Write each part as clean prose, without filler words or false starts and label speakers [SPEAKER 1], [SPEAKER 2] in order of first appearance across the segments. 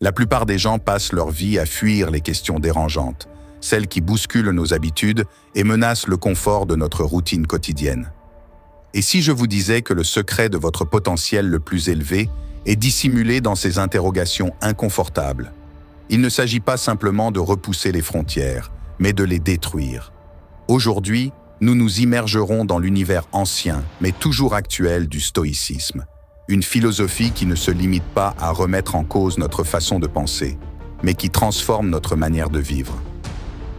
[SPEAKER 1] La plupart des gens passent leur vie à fuir les questions dérangeantes, celles qui bousculent nos habitudes et menacent le confort de notre routine quotidienne. Et si je vous disais que le secret de votre potentiel le plus élevé est dissimulé dans ces interrogations inconfortables? Il ne s'agit pas simplement de repousser les frontières, mais de les détruire. Aujourd'hui, nous nous immergerons dans l'univers ancien, mais toujours actuel du stoïcisme. Une philosophie qui ne se limite pas à remettre en cause notre façon de penser, mais qui transforme notre manière de vivre.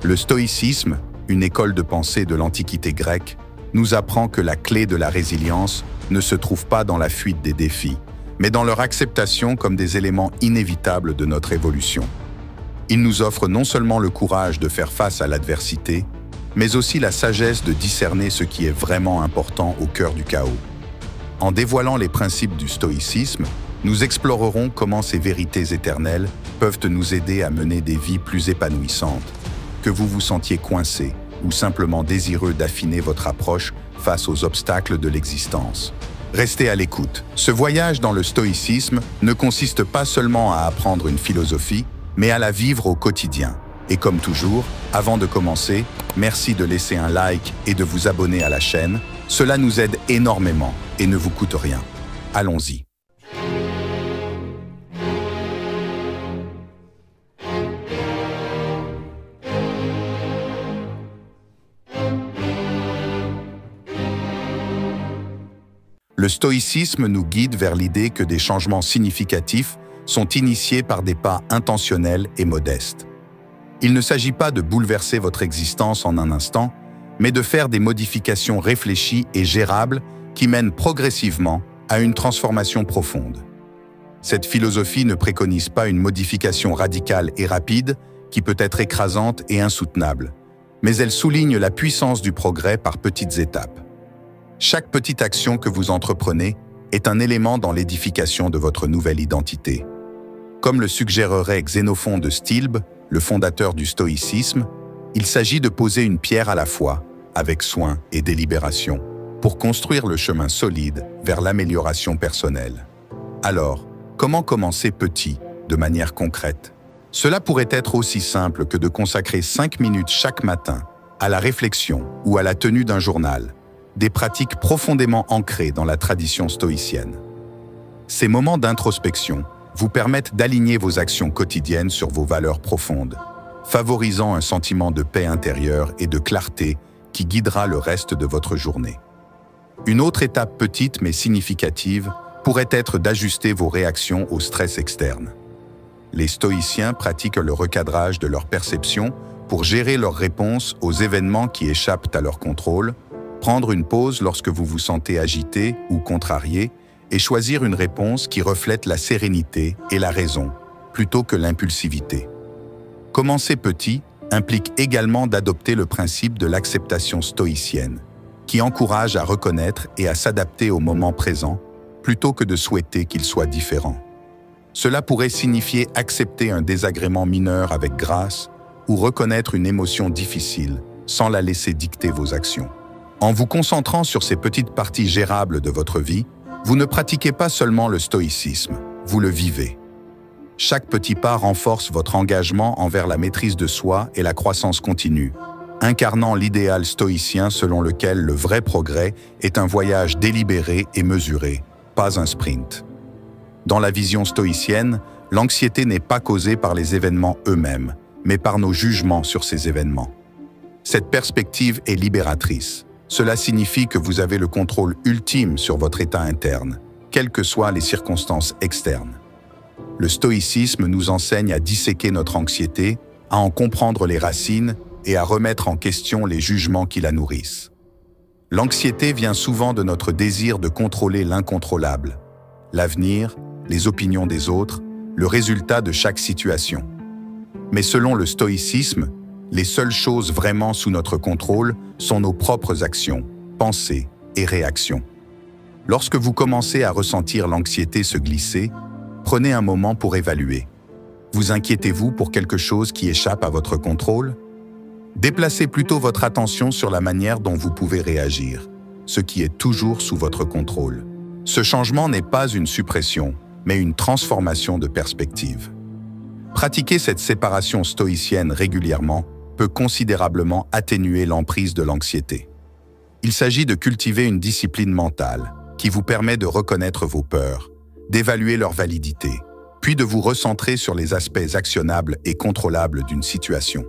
[SPEAKER 1] Le stoïcisme, une école de pensée de l'Antiquité grecque, nous apprend que la clé de la résilience ne se trouve pas dans la fuite des défis, mais dans leur acceptation comme des éléments inévitables de notre évolution. Il nous offre non seulement le courage de faire face à l'adversité, mais aussi la sagesse de discerner ce qui est vraiment important au cœur du chaos. En dévoilant les principes du stoïcisme, nous explorerons comment ces vérités éternelles peuvent nous aider à mener des vies plus épanouissantes, que vous vous sentiez coincé ou simplement désireux d'affiner votre approche face aux obstacles de l'existence. Restez à l'écoute. Ce voyage dans le stoïcisme ne consiste pas seulement à apprendre une philosophie, mais à la vivre au quotidien. Et comme toujours, avant de commencer, merci de laisser un like et de vous abonner à la chaîne. Cela nous aide énormément et ne vous coûte rien. Allons-y. Le stoïcisme nous guide vers l'idée que des changements significatifs sont initiés par des pas intentionnels et modestes. Il ne s'agit pas de bouleverser votre existence en un instant, mais de faire des modifications réfléchies et gérables qui mènent progressivement à une transformation profonde. Cette philosophie ne préconise pas une modification radicale et rapide qui peut être écrasante et insoutenable, mais elle souligne la puissance du progrès par petites étapes. Chaque petite action que vous entreprenez est un élément dans l'édification de votre nouvelle identité. Comme le suggérerait Xénophon de Stilbe, le fondateur du stoïcisme, il s'agit de poser une pierre à la fois, avec soin et délibération, pour construire le chemin solide vers l'amélioration personnelle. Alors, comment commencer petit, de manière concrète? Cela pourrait être aussi simple que de consacrer 5 minutes chaque matin à la réflexion ou à la tenue d'un journal, des pratiques profondément ancrées dans la tradition stoïcienne. Ces moments d'introspection vous permettent d'aligner vos actions quotidiennes sur vos valeurs profondes, favorisant un sentiment de paix intérieure et de clarté qui guidera le reste de votre journée. Une autre étape petite mais significative pourrait être d'ajuster vos réactions au stress externe. Les stoïciens pratiquent le recadrage de leur perception pour gérer leurs réponses aux événements qui échappent à leur contrôle, prendre une pause lorsque vous vous sentez agité ou contrarié et choisir une réponse qui reflète la sérénité et la raison, plutôt que l'impulsivité. Commencer petit implique également d'adopter le principe de l'acceptation stoïcienne, qui encourage à reconnaître et à s'adapter au moment présent, plutôt que de souhaiter qu'il soit différent. Cela pourrait signifier accepter un désagrément mineur avec grâce ou reconnaître une émotion difficile sans la laisser dicter vos actions. En vous concentrant sur ces petites parties gérables de votre vie, vous ne pratiquez pas seulement le stoïcisme, vous le vivez. Chaque petit pas renforce votre engagement envers la maîtrise de soi et la croissance continue, incarnant l'idéal stoïcien selon lequel le vrai progrès est un voyage délibéré et mesuré, pas un sprint. Dans la vision stoïcienne, l'anxiété n'est pas causée par les événements eux-mêmes, mais par nos jugements sur ces événements. Cette perspective est libératrice. Cela signifie que vous avez le contrôle ultime sur votre état interne, quelles que soient les circonstances externes. Le stoïcisme nous enseigne à disséquer notre anxiété, à en comprendre les racines et à remettre en question les jugements qui la nourrissent. L'anxiété vient souvent de notre désir de contrôler l'incontrôlable, l'avenir, les opinions des autres, le résultat de chaque situation. Mais selon le stoïcisme, les seules choses vraiment sous notre contrôle sont nos propres actions, pensées et réactions. Lorsque vous commencez à ressentir l'anxiété se glisser, prenez un moment pour évaluer. Vous inquiétez-vous pour quelque chose qui échappe à votre contrôle? Déplacez plutôt votre attention sur la manière dont vous pouvez réagir, ce qui est toujours sous votre contrôle. Ce changement n'est pas une suppression, mais une transformation de perspective. Pratiquer cette séparation stoïcienne régulièrement peut considérablement atténuer l'emprise de l'anxiété. Il s'agit de cultiver une discipline mentale qui vous permet de reconnaître vos peurs, d'évaluer leur validité, puis de vous recentrer sur les aspects actionnables et contrôlables d'une situation.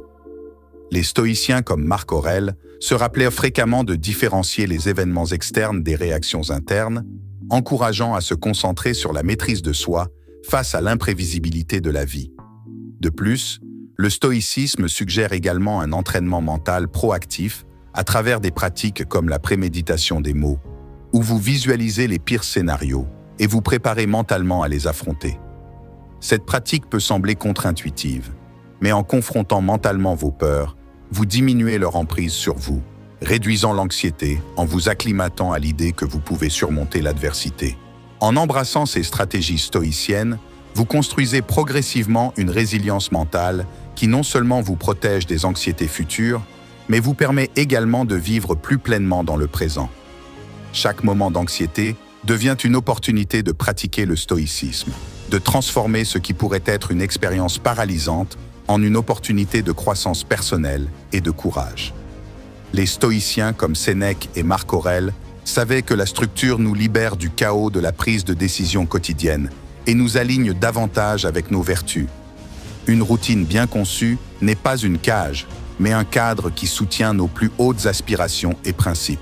[SPEAKER 1] Les stoïciens comme Marc Aurèle se rappelaient fréquemment de différencier les événements externes des réactions internes, encourageant à se concentrer sur la maîtrise de soi face à l'imprévisibilité de la vie. De plus, le stoïcisme suggère également un entraînement mental proactif à travers des pratiques comme la préméditation des mots, où vous visualisez les pires scénarios et vous préparez mentalement à les affronter. Cette pratique peut sembler contre-intuitive, mais en confrontant mentalement vos peurs, vous diminuez leur emprise sur vous, réduisant l'anxiété en vous acclimatant à l'idée que vous pouvez surmonter l'adversité. En embrassant ces stratégies stoïciennes, vous construisez progressivement une résilience mentale qui non seulement vous protège des anxiétés futures, mais vous permet également de vivre plus pleinement dans le présent. Chaque moment d'anxiété devient une opportunité de pratiquer le stoïcisme, de transformer ce qui pourrait être une expérience paralysante en une opportunité de croissance personnelle et de courage. Les stoïciens comme Sénèque et Marc Aurèle savaient que la structure nous libère du chaos de la prise de décision quotidienne et nous aligne davantage avec nos vertus. Une routine bien conçue n'est pas une cage, mais un cadre qui soutient nos plus hautes aspirations et principes.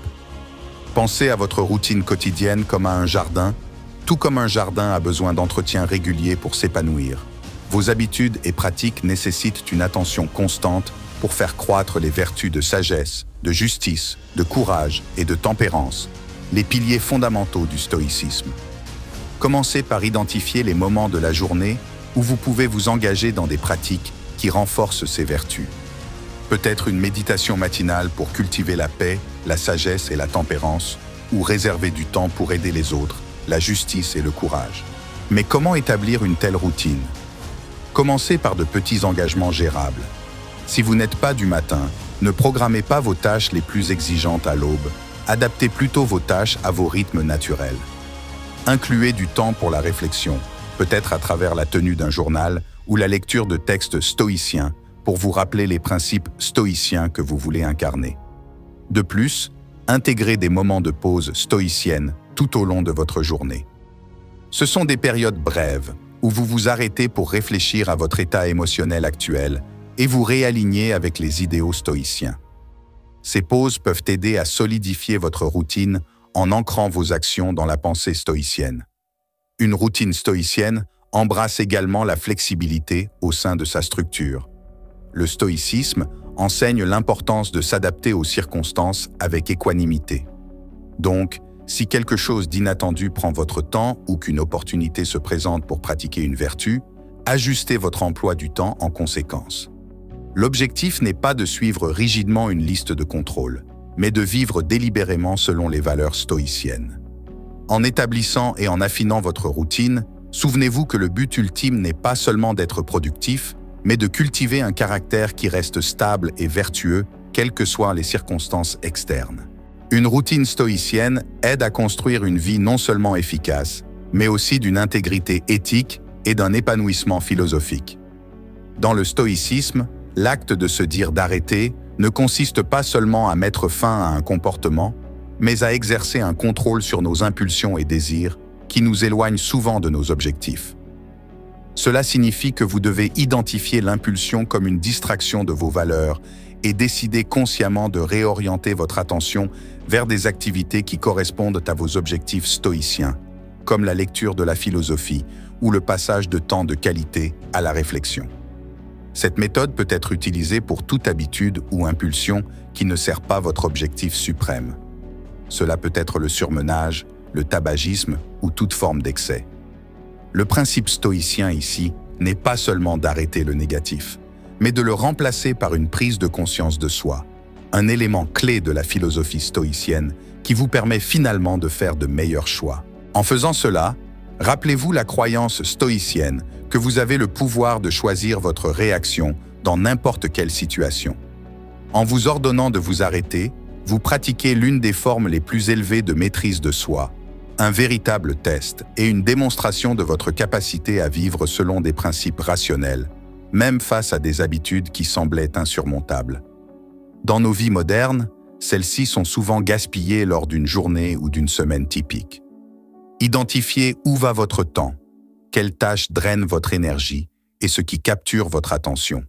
[SPEAKER 1] Pensez à votre routine quotidienne comme à un jardin, tout comme un jardin a besoin d'entretien régulier pour s'épanouir. Vos habitudes et pratiques nécessitent une attention constante pour faire croître les vertus de sagesse, de justice, de courage et de tempérance, les piliers fondamentaux du stoïcisme. Commencez par identifier les moments de la journée où vous pouvez vous engager dans des pratiques qui renforcent ces vertus. Peut-être une méditation matinale pour cultiver la paix, la sagesse et la tempérance, ou réserver du temps pour aider les autres, la justice et le courage. Mais comment établir une telle routine? Commencez par de petits engagements gérables. Si vous n'êtes pas du matin, ne programmez pas vos tâches les plus exigeantes à l'aube, adaptez plutôt vos tâches à vos rythmes naturels. Incluez du temps pour la réflexion, peut-être à travers la tenue d'un journal ou la lecture de textes stoïciens pour vous rappeler les principes stoïciens que vous voulez incarner. De plus, intégrez des moments de pause stoïcienne tout au long de votre journée. Ce sont des périodes brèves où vous vous arrêtez pour réfléchir à votre état émotionnel actuel et vous réaligner avec les idéaux stoïciens. Ces pauses peuvent aider à solidifier votre routine en ancrant vos actions dans la pensée stoïcienne. Une routine stoïcienne embrasse également la flexibilité au sein de sa structure. Le stoïcisme enseigne l'importance de s'adapter aux circonstances avec équanimité. Donc, si quelque chose d'inattendu prend votre temps ou qu'une opportunité se présente pour pratiquer une vertu, ajustez votre emploi du temps en conséquence. L'objectif n'est pas de suivre rigidement une liste de contrôle, mais de vivre délibérément selon les valeurs stoïciennes. En établissant et en affinant votre routine, souvenez-vous que le but ultime n'est pas seulement d'être productif, mais de cultiver un caractère qui reste stable et vertueux, quelles que soient les circonstances externes. Une routine stoïcienne aide à construire une vie non seulement efficace, mais aussi d'une intégrité éthique et d'un épanouissement philosophique. Dans le stoïcisme, l'acte de se dire d'arrêter ne consiste pas seulement à mettre fin à un comportement, mais à exercer un contrôle sur nos impulsions et désirs qui nous éloignent souvent de nos objectifs. Cela signifie que vous devez identifier l'impulsion comme une distraction de vos valeurs et décider consciemment de réorienter votre attention vers des activités qui correspondent à vos objectifs stoïciens, comme la lecture de la philosophie ou le passage de temps de qualité à la réflexion. Cette méthode peut être utilisée pour toute habitude ou impulsion qui ne sert pas votre objectif suprême. Cela peut être le surmenage, le tabagisme ou toute forme d'excès. Le principe stoïcien ici n'est pas seulement d'arrêter le négatif, mais de le remplacer par une prise de conscience de soi, un élément clé de la philosophie stoïcienne qui vous permet finalement de faire de meilleurs choix. En faisant cela, rappelez-vous la croyance stoïcienne que vous avez le pouvoir de choisir votre réaction dans n'importe quelle situation. En vous ordonnant de vous arrêter, vous pratiquez l'une des formes les plus élevées de maîtrise de soi, un véritable test et une démonstration de votre capacité à vivre selon des principes rationnels, même face à des habitudes qui semblaient insurmontables. Dans nos vies modernes, celles-ci sont souvent gaspillées lors d'une journée ou d'une semaine typique. Identifiez où va votre temps, quelles tâches drainent votre énergie et ce qui capture votre attention.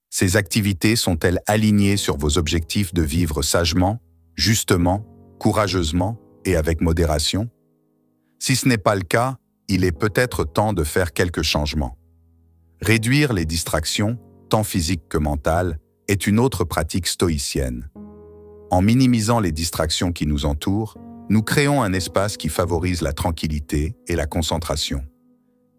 [SPEAKER 1] Ces activités sont-elles alignées sur vos objectifs de vivre sagement, justement, courageusement et avec modération? Si ce n'est pas le cas, il est peut-être temps de faire quelques changements. Réduire les distractions, tant physiques que mentales, est une autre pratique stoïcienne. En minimisant les distractions qui nous entourent, nous créons un espace qui favorise la tranquillité et la concentration.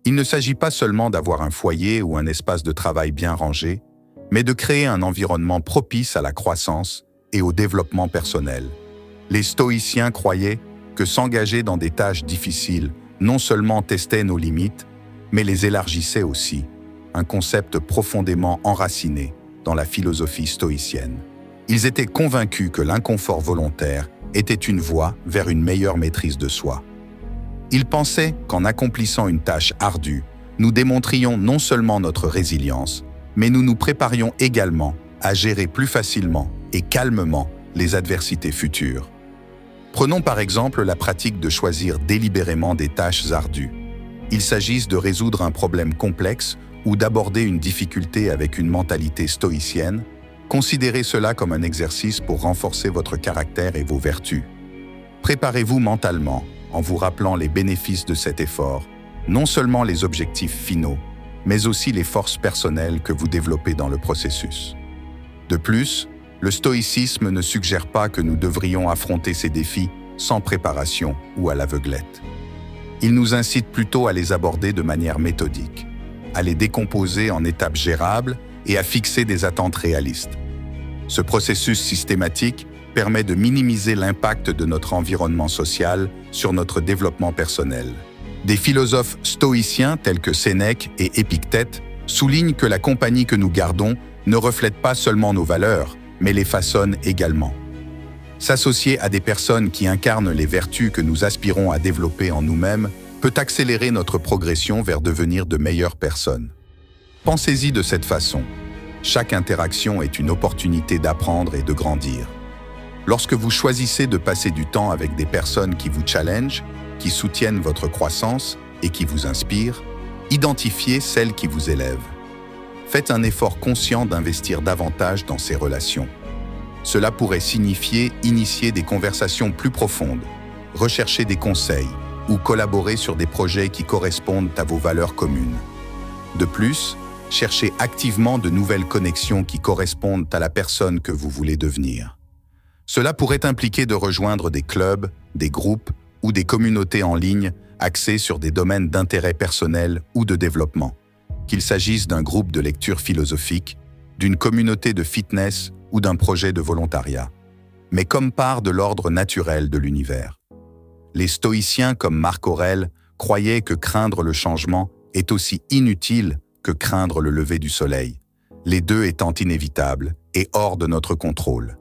[SPEAKER 1] Il ne s'agit pas seulement d'avoir un foyer ou un espace de travail bien rangé, mais de créer un environnement propice à la croissance et au développement personnel. Les stoïciens croyaient que s'engager dans des tâches difficiles non seulement testait nos limites, mais les élargissait aussi, un concept profondément enraciné dans la philosophie stoïcienne. Ils étaient convaincus que l'inconfort volontaire était une voie vers une meilleure maîtrise de soi. Ils pensaient qu'en accomplissant une tâche ardue, nous démontrions non seulement notre résilience, mais nous nous préparions également à gérer plus facilement et calmement les adversités futures. Prenons par exemple la pratique de choisir délibérément des tâches ardues. Il s'agisse de résoudre un problème complexe ou d'aborder une difficulté avec une mentalité stoïcienne, considérez cela comme un exercice pour renforcer votre caractère et vos vertus. Préparez-vous mentalement en vous rappelant les bénéfices de cet effort, non seulement les objectifs finaux, mais aussi les forces personnelles que vous développez dans le processus. De plus, le stoïcisme ne suggère pas que nous devrions affronter ces défis sans préparation ou à l'aveuglette. Il nous incite plutôt à les aborder de manière méthodique, à les décomposer en étapes gérables et à fixer des attentes réalistes. Ce processus systématique permet de minimiser l'impact de notre environnement social sur notre développement personnel. Des philosophes stoïciens tels que Sénèque et Épictète soulignent que la compagnie que nous gardons ne reflète pas seulement nos valeurs, mais les façonne également. S'associer à des personnes qui incarnent les vertus que nous aspirons à développer en nous-mêmes peut accélérer notre progression vers devenir de meilleures personnes. Pensez-y de cette façon. Chaque interaction est une opportunité d'apprendre et de grandir. Lorsque vous choisissez de passer du temps avec des personnes qui vous challengent, qui soutiennent votre croissance et qui vous inspirent, identifiez celles qui vous élèvent. Faites un effort conscient d'investir davantage dans ces relations. Cela pourrait signifier initier des conversations plus profondes, rechercher des conseils ou collaborer sur des projets qui correspondent à vos valeurs communes. De plus, cherchez activement de nouvelles connexions qui correspondent à la personne que vous voulez devenir. Cela pourrait impliquer de rejoindre des clubs, des groupes ou des communautés en ligne axées sur des domaines d'intérêt personnel ou de développement, qu'il s'agisse d'un groupe de lecture philosophique, d'une communauté de fitness ou d'un projet de volontariat, mais comme part de l'ordre naturel de l'univers. Les stoïciens comme Marc Aurèle croyaient que craindre le changement est aussi inutile que craindre le lever du soleil, les deux étant inévitables et hors de notre contrôle.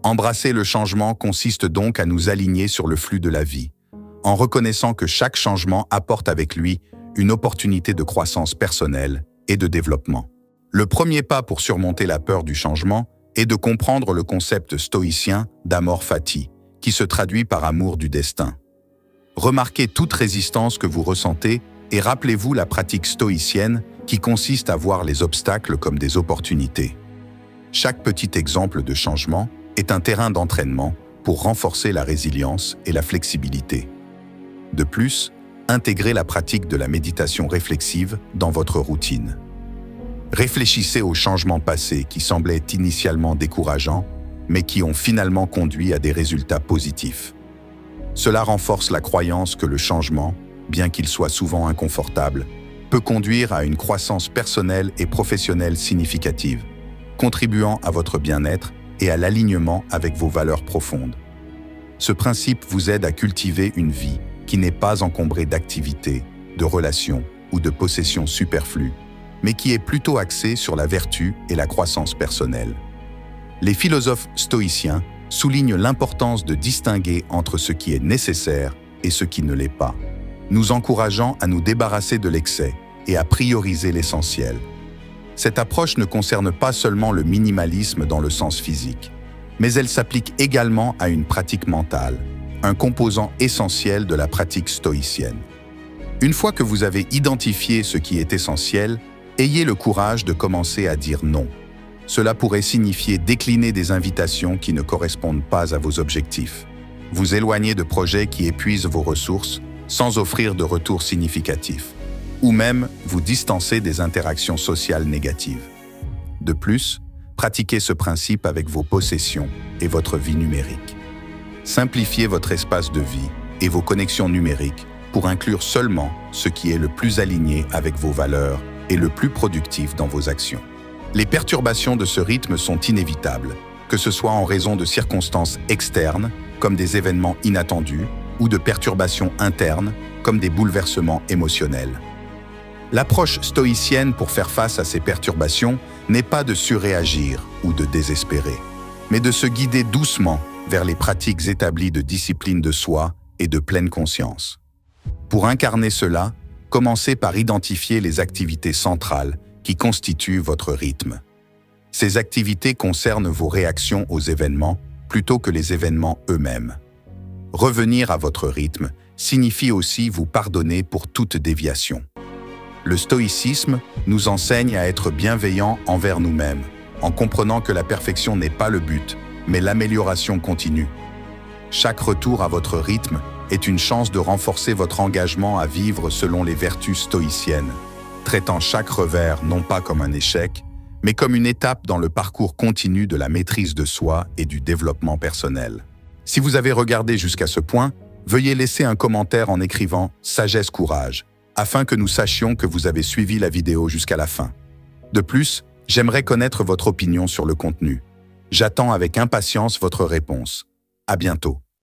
[SPEAKER 1] Embrasser le changement consiste donc à nous aligner sur le flux de la vie, en reconnaissant que chaque changement apporte avec lui une opportunité de croissance personnelle et de développement. Le premier pas pour surmonter la peur du changement est de comprendre le concept stoïcien d'amor fati, qui se traduit par amour du destin. Remarquez toute résistance que vous ressentez et rappelez-vous la pratique stoïcienne qui consiste à voir les obstacles comme des opportunités. Chaque petit exemple de changement est un terrain d'entraînement pour renforcer la résilience et la flexibilité. De plus, intégrez la pratique de la méditation réflexive dans votre routine. Réfléchissez aux changements passés qui semblaient initialement décourageants, mais qui ont finalement conduit à des résultats positifs. Cela renforce la croyance que le changement, bien qu'il soit souvent inconfortable, peut conduire à une croissance personnelle et professionnelle significative, contribuant à votre bien-être et à l'alignement avec vos valeurs profondes. Ce principe vous aide à cultiver une vie qui n'est pas encombrée d'activités, de relations ou de possessions superflues, mais qui est plutôt axée sur la vertu et la croissance personnelle. Les philosophes stoïciens soulignent l'importance de distinguer entre ce qui est nécessaire et ce qui ne l'est pas, nous encourageant à nous débarrasser de l'excès et à prioriser l'essentiel. Cette approche ne concerne pas seulement le minimalisme dans le sens physique, mais elle s'applique également à une pratique mentale, un composant essentiel de la pratique stoïcienne. Une fois que vous avez identifié ce qui est essentiel, ayez le courage de commencer à dire non. Cela pourrait signifier décliner des invitations qui ne correspondent pas à vos objectifs, vous éloigner de projets qui épuisent vos ressources sans offrir de retour significatif, ou même vous distancer des interactions sociales négatives. De plus, pratiquez ce principe avec vos possessions et votre vie numérique. Simplifiez votre espace de vie et vos connexions numériques pour inclure seulement ce qui est le plus aligné avec vos valeurs et le plus productif dans vos actions. Les perturbations de ce rythme sont inévitables, que ce soit en raison de circonstances externes, comme des événements inattendus, ou de perturbations internes, comme des bouleversements émotionnels. L'approche stoïcienne pour faire face à ces perturbations n'est pas de surréagir ou de désespérer, mais de se guider doucement vers les pratiques établies de discipline de soi et de pleine conscience. Pour incarner cela, commencez par identifier les activités centrales qui constituent votre rythme. Ces activités concernent vos réactions aux événements plutôt que les événements eux-mêmes. Revenir à votre rythme signifie aussi vous pardonner pour toute déviation. Le stoïcisme nous enseigne à être bienveillants envers nous-mêmes, en comprenant que la perfection n'est pas le but, mais l'amélioration continue. Chaque retour à votre rythme est une chance de renforcer votre engagement à vivre selon les vertus stoïciennes, traitant chaque revers non pas comme un échec, mais comme une étape dans le parcours continu de la maîtrise de soi et du développement personnel. Si vous avez regardé jusqu'à ce point, veuillez laisser un commentaire en écrivant « Sagesse Courage » afin que nous sachions que vous avez suivi la vidéo jusqu'à la fin. De plus, j'aimerais connaître votre opinion sur le contenu. J'attends avec impatience votre réponse. À bientôt.